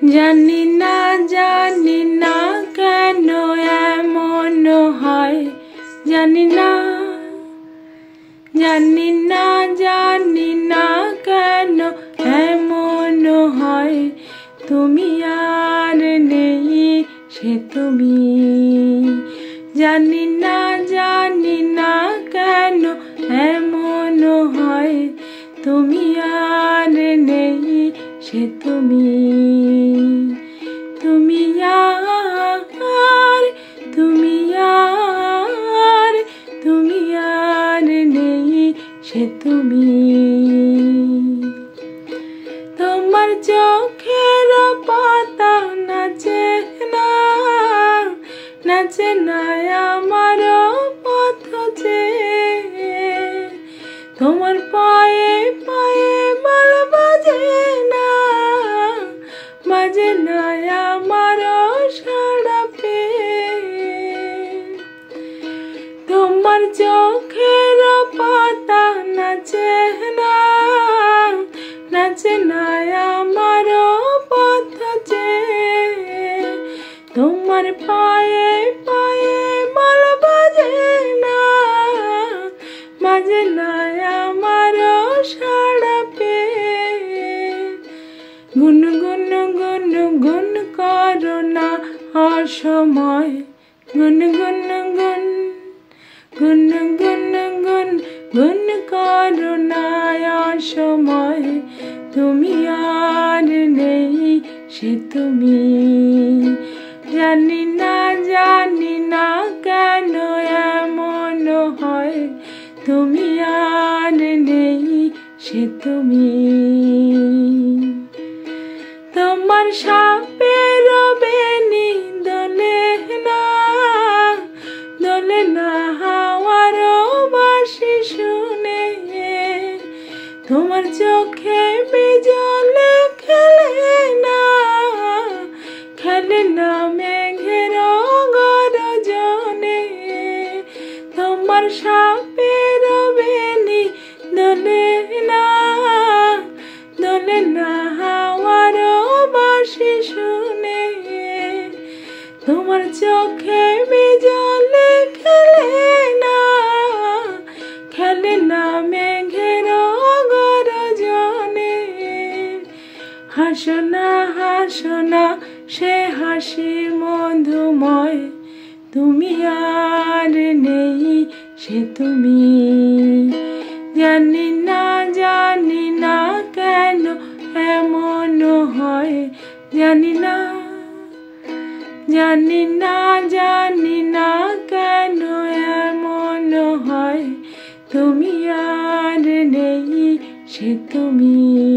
জানি না কেন এমন হয়, জানি না কেন এমন হয়। তুমি আর নেই সে তুমি, জানি না কেন এমন হয়। তুমি আর নেই সে তুমি, তুমি আর নেই সে তুমি। তোমার চোখের পাতা নাচে না আমার পথ চেয়ে। তোমার পায়ে মাল বাজে না আমার সাড়া পেয়ে। তোমার চোখের পাতা নাচে না আমার পথ চেয়ে। তোমার পায়ে মাল বাজে না আমার সাড়া পেয়ে। গুন করো না অসময়, গুন করো না অসময়। তুমি আর নেই সে তুমি, জানি না কেন এমন হয়। তুমি আর নেই সে তুমি। তোমার সাপের বেনি দোলে না হাওয়ার বাঁশি শুনে। তোমার চোখে বিজলে খেলে না মেঘের গর্জনে। তোমার সাপের বেনি দোলে না হাওয়ার বাঁশি শুনে। তোমার চোখে বিজলে খেলে না মেঘের গর্জনে। হাসো না সে হাসি মধুময়। তুমি আর নেই সে তুমি, জানি না কেন এমন হয়। জানি না কেন এমন হয়। তুমি আর নেই সে তুমি।